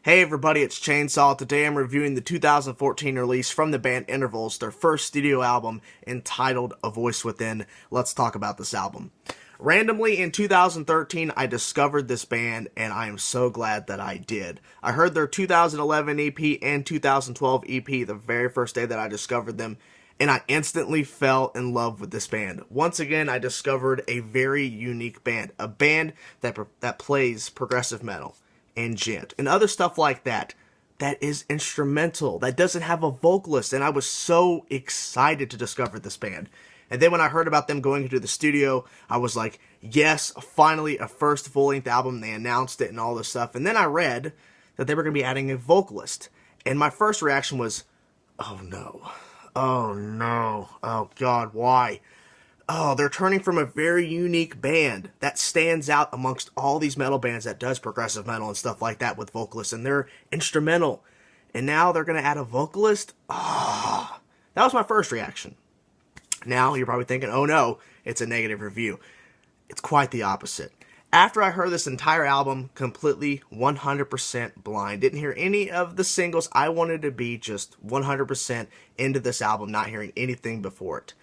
Hey everybody, it's Chainsaw. Today I'm reviewing the 2014 release from the band Intervals, their first studio album entitled A Voice Within. Let's talk about this album. Randomly in 2013, I discovered this band, and I am so glad that I did. I heard their 2011 EP and 2012 EP the very first day that I discovered them, and I instantly fell in love with this band. Once again, I discovered a very unique band, a band that plays progressive metal and gent and other stuff like that is instrumental, that doesn't have a vocalist, and I was so excited to discover this band. And then when I heard about them going into the studio, I was like, yes, finally a first full-length album. They announced it and all this stuff. And then I read that they were going to be adding a vocalist. And my first reaction was, oh no, oh God, why? Oh, they're turning from a very unique band that stands out amongst all these metal bands that does progressive metal and stuff like that with vocalists, and they're instrumental. And now they're going to add a vocalist? Ah, that was my first reaction. Now you're probably thinking, oh no, it's a negative review. It's quite the opposite. After I heard this entire album completely 100% blind, didn't hear any of the singles, I wanted to be just 100% into this album, not hearing anything before it.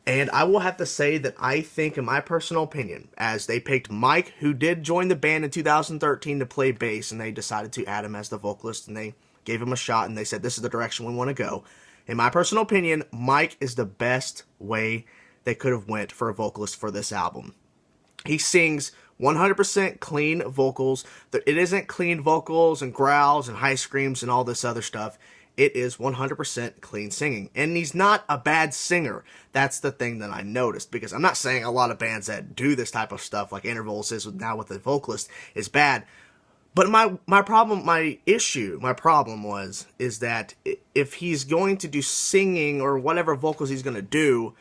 And I will have to say that I think, in my personal opinion, as they picked Mike, who did join the band in 2013 to play bass, and they decided to add him as the vocalist, and they gave him a shot, and they said, this is the direction we want to go. In my personal opinion, Mike is the best way they could have went for a vocalist for this album. He sings 100% clean vocals. It isn't clean vocals and growls and high screams and all this other stuff. It is 100% clean singing. And he's not a bad singer. That's the thing that I noticed. Because I'm not saying a lot of bands that do this type of stuff, like Intervals is now with the vocalist, is bad. But my problem is that if he's going to do singing or whatever vocals he's going to do,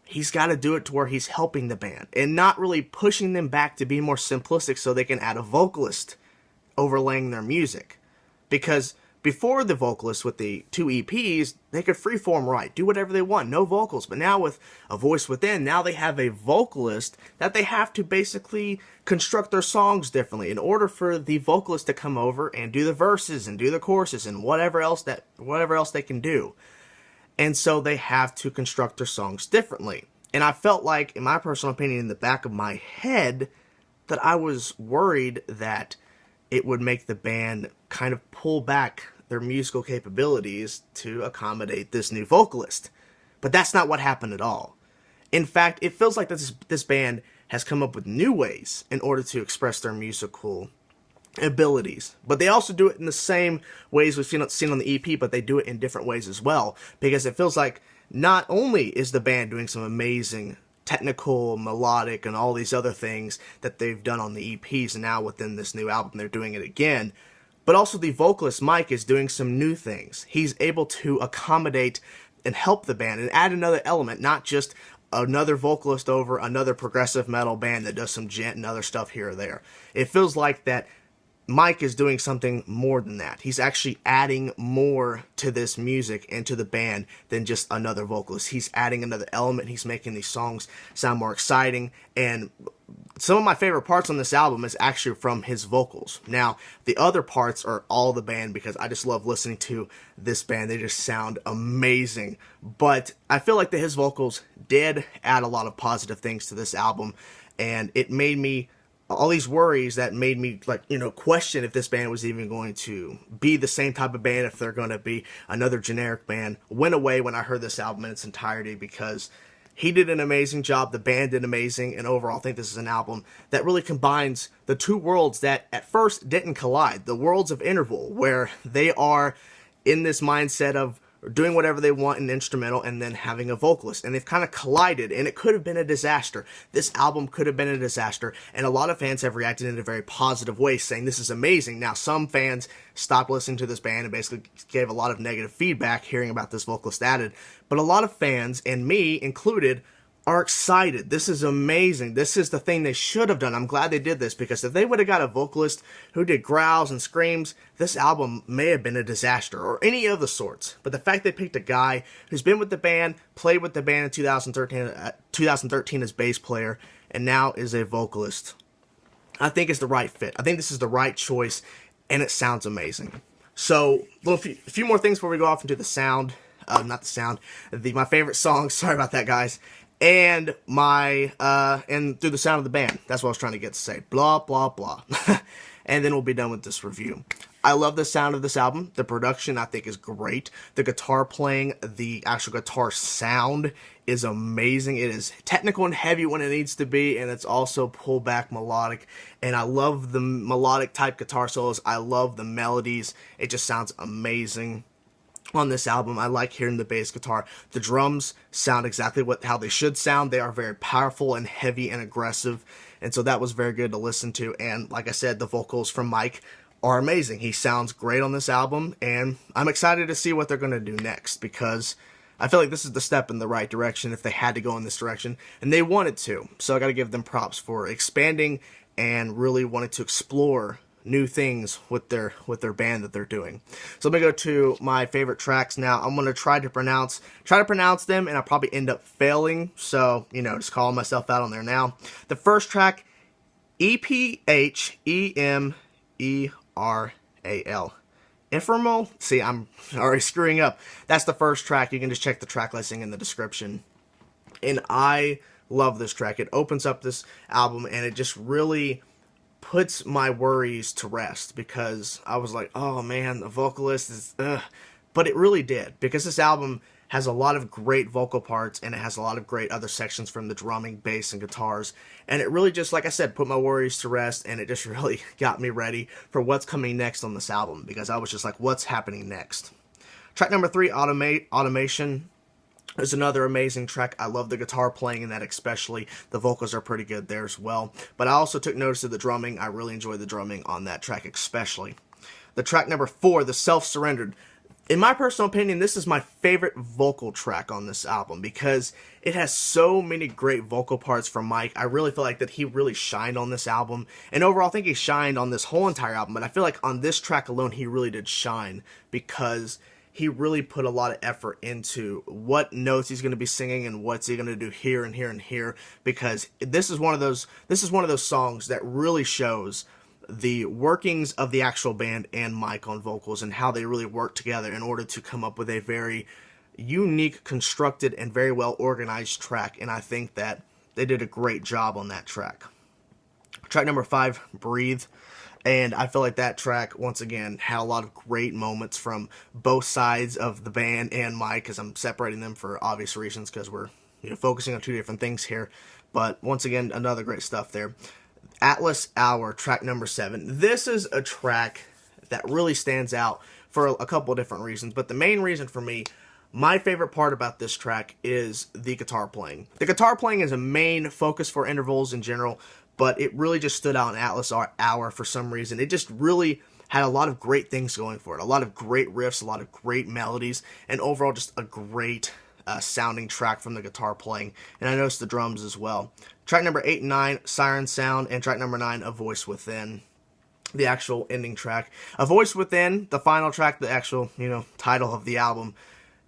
he's got to do it to where he's helping the band and not really pushing them back to be more simplistic so they can add a vocalist overlaying their music. Because before the vocalist with the two EPs, they could freeform write, do whatever they want, no vocals. But now with A Voice Within, now they have a vocalist that they have to basically construct their songs differently in order for the vocalist to come over and do the verses and do the choruses and whatever else they can do. And so they have to construct their songs differently. And I felt like, in my personal opinion, in the back of my head, that I was worried that it would make the band kind of pull back their musical capabilities to accommodate this new vocalist. But that's not what happened at all. In fact, it feels like this band has come up with new ways in order to express their musical abilities. But they also do it in the same ways we've seen on the EP, but they do it in different ways as well. Because it feels like not only is the band doing some amazing technical, melodic, and all these other things that they've done on the EPs, and now within this new album they're doing it again, but also the vocalist Mike is doing some new things. He's able to accommodate and help the band and add another element, not just another vocalist over another progressive metal band that does some gent and other stuff here or there. It feels like that Mike is doing something more than that. He's actually adding more to this music and to the band than just another vocalist. He's adding another element. He's making these songs sound more exciting. And some of my favorite parts on this album is actually from his vocals. Now, the other parts are all the band because I just love listening to this band. They just sound amazing. But I feel like that his vocals did add a lot of positive things to this album. And it made me all these worries that made me, question if this band was even going to be the same type of band, if they're going to be another generic band, went away when I heard this album in its entirety because he did an amazing job, the band did amazing, and overall I think this is an album that really combines the two worlds that at first didn't collide. The worlds of Interval, where they are in this mindset of doing whatever they want in instrumental and then having a vocalist, and they've kind of collided, and it could have been a disaster. This album could have been a disaster, and a lot of fans have reacted in a very positive way, saying this is amazing. Now, some fans stopped listening to this band and basically gave a lot of negative feedback hearing about this vocalist added, but a lot of fans, and me included, are excited. This is amazing. This is the thing they should have done. I'm glad they did this, because if they would have got a vocalist who did growls and screams, this album may have been a disaster, or any of the sorts. But the fact they picked a guy who's been with the band, played with the band in 2013 as bass player, and now is a vocalist, I think is the right fit. I think this is the right choice and it sounds amazing. So, a few more things before we go off into the sound. Not the sound. My favorite songs. Sorry about that, guys. And and through the sound of the band. That's what I was trying to get to say. Blah, blah, blah. And then we'll be done with this review. I love the sound of this album. The production, I think, is great. The guitar playing, the actual guitar sound is amazing. It is technical and heavy when it needs to be, and it's also pulled back melodic. And I love the melodic type guitar solos. I love the melodies. It just sounds amazing on this album. I like hearing the bass guitar. The drums sound exactly how they should sound. They are very powerful and heavy and aggressive, and so that was very good to listen to. And like I said, the vocals from Mike are amazing. He sounds great on this album, and I'm excited to see what they're going to do next, because I feel like this is the step in the right direction if they had to go in this direction, and they wanted to. So I got to give them props for expanding and really wanting to explore new things with their band that they're doing. So let me go to my favorite tracks now. I'm going to try to pronounce them, and I'll probably end up failing. So, just calling myself out on there now. The first track, Ephemeral. Ephemeral? See, I'm already screwing up. That's the first track. You can just check the track listing in the description. And I love this track. It opens up this album, and it just really puts my worries to rest, because I was like, oh man, the vocalist is but it really did, because this album has a lot of great vocal parts, and it has a lot of great other sections from the drumming, bass, and guitars, and it really just, like I said, put my worries to rest, and it just really got me ready for what's coming next on this album, because I was just like, what's happening next? Track number 3, Automation, is another amazing track. I love the guitar playing in that especially. The vocals are pretty good there as well. But I also took notice of the drumming. I really enjoyed the drumming on that track especially. The track number 4, The Self-Surrendered. In my personal opinion, this is my favorite vocal track on this album, because it has so many great vocal parts from Mike. I really feel like that he really shined on this album. And overall, I think he shined on this whole entire album. But I feel like on this track alone, he really did shine, because he really put a lot of effort into what notes he's going to be singing and what's he going to do here and here and here, because this is one of those songs that really shows the workings of the actual band and Mike on vocals, and how they really work together in order to come up with a very unique, constructed, and very well organized track. And I think that they did a great job on that track. Track number 5, Breathe. And I feel like that track, once again, had a lot of great moments from both sides of the band and Mike, because I'm separating them for obvious reasons, because we're focusing on two different things here. But once again, another great stuff there. Atlas Hour, track number 7. This is a track that really stands out for a couple of different reasons. But the main reason for me, my favorite part about this track, is the guitar playing. The guitar playing is a main focus for intervals in general, but it really just stood out in Atlas Hour for some reason. It just really had a lot of great things going for it. A lot of great riffs, a lot of great melodies, and overall just a great sounding track from the guitar playing. And I noticed the drums as well. Track number 8 and 9, Siren Sound, and track number 9, A Voice Within. The actual ending track. A Voice Within, the final track, the actual, title of the album.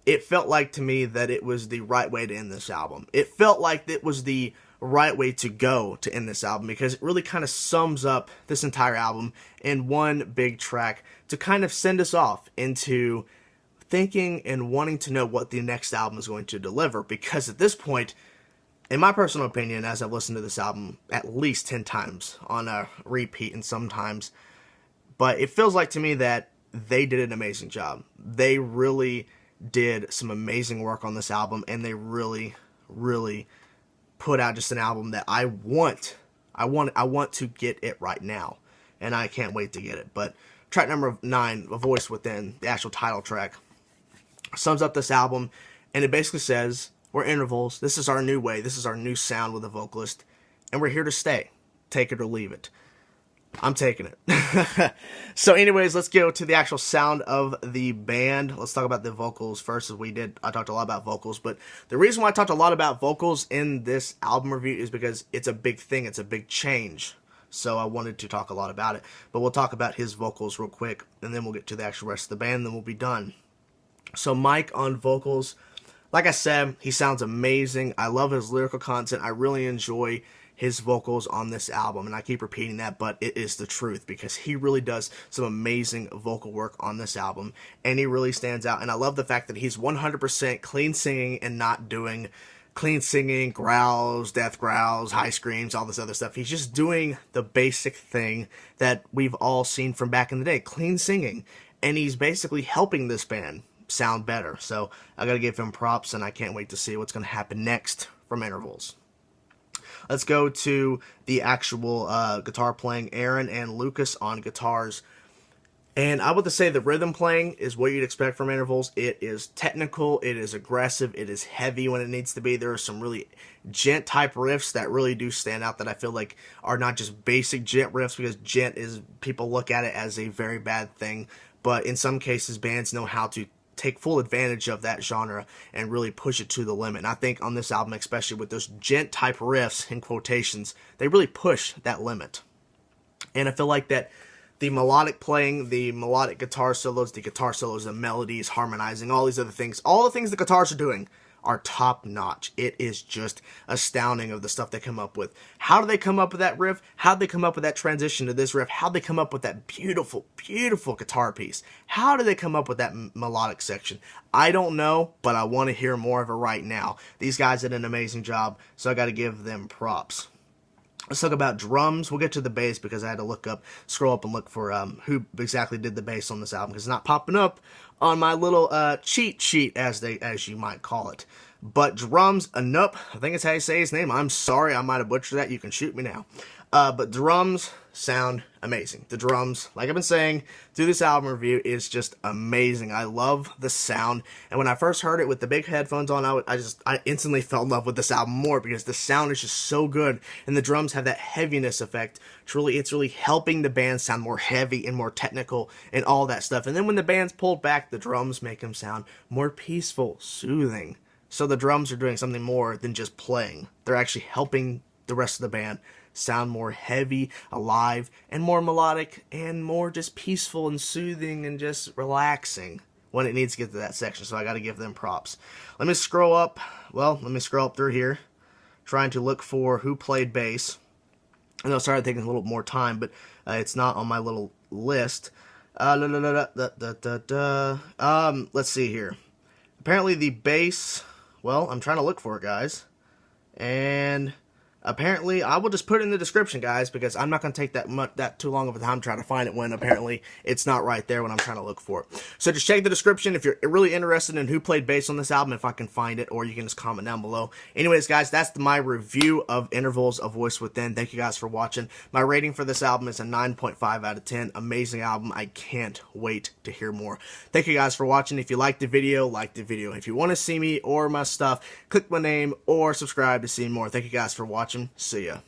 It felt like to me that it was the right way to end this album. It felt like it was the right way to go to end this album, because it really kind of sums up this entire album in one big track to kind of send us off into thinking and wanting to know what the next album is going to deliver. Because at this point, in my personal opinion, as I've listened to this album at least 10 times on a repeat, and sometimes, but it feels like to me that they did an amazing job. They really did some amazing work on this album, and they really put out just an album that I want to get it right now, and I can't wait to get it. But track number 9, A Voice Within, the actual title track, sums up this album, and it basically says, we're intervals, this is our new way, this is our new sound with a vocalist, and we're here to stay. Take it or leave it. I'm taking it. So anyways, let's go to the actual sound of the band. Let's talk about the vocals first, as I talked a lot about vocals, but the reason why I talked a lot about vocals in this album review is because it's a big thing, it's a big change. So I wanted to talk a lot about it, but we'll talk about his vocals real quick, and then we'll get to the actual rest of the band, then we'll be done. So Mike on vocals, like I said, he sounds amazing. I love his lyrical content. I really enjoy his vocals on this album. And I keep repeating that, but it is the truth, because he really does some amazing vocal work on this album, and he really stands out. And I love the fact that he's 100% clean singing and not doing clean singing, growls, death growls, high screams, all this other stuff. He's just doing the basic thing that we've all seen from back in the day, clean singing. And he's basically helping this band sound better. So I gotta give him props, and I can't wait to see what's gonna happen next from Intervals. Let's go to the actual guitar playing. Aaron and Lukas on guitars. And I would say the rhythm playing is what you'd expect from Intervals. It is technical, it is aggressive, it is heavy when it needs to be. There are some really djent type riffs that really do stand out, that I feel like are not just basic djent riffs, because djent is, people look at it as a very bad thing. But in some cases, bands know how to take full advantage of that genre and really push it to the limit. And I think on this album, especially with those djent type riffs, in quotations, they really push that limit. And I feel like that the melodic playing, the melodic guitar solos, the melodies, harmonizing, all these other things, all the things the guitars are doing are top notch. It is just astounding of the stuff they come up with. How do they come up with that riff? How do they come up with that transition to this riff? How do they come up with that beautiful, beautiful guitar piece? How do they come up with that melodic section? I don't know, but I want to hear more of it right now. These guys did an amazing job, so I got to give them props. Let's talk about drums. We'll get to the bass because I had to scroll up and look for who exactly did the bass on this album, because it's not popping up on my little cheat sheet, as you might call it. But drums, Anup, I think it's how you say his name. I'm sorry, I might have butchered that. You can shoot me now. But drums sound amazing. The drums, like I've been saying through this album review, is just amazing. I love the sound, and when I first heard it with the big headphones on, I instantly fell in love with this album more, because the sound is just so good, and the drums have that heaviness effect. It's really helping the band sound more heavy and more technical and all that stuff. And then when the band's pulled back, the drums make them sound more peaceful, soothing. So the drums are doing something more than just playing. They're actually helping the rest of the band sound more heavy, alive, and more melodic, and more just peaceful and soothing and just relaxing when it needs to get to that section. So I got to give them props. Let me scroll up through here, trying to look for who played bass. I know it started taking a little more time, but it's not on my little list. Let's see here. Apparently the bass, well, I'm trying to look for it, guys. And apparently, I will just put it in the description, guys, because I'm not going to take that too long of a time trying to find it when apparently it's not right there when I'm trying to look for it. So just check the description if you're really interested in who played bass on this album, if I can find it, or you can just comment down below. Anyways, guys, that's my review of Intervals, A Voice Within. Thank you guys for watching. My rating for this album is a 9.5 out of 10. Amazing album. I can't wait to hear more. Thank you guys for watching. If you liked the video, like the video. If you want to see me or my stuff, click my name or subscribe to see more. Thank you guys for watching. See ya.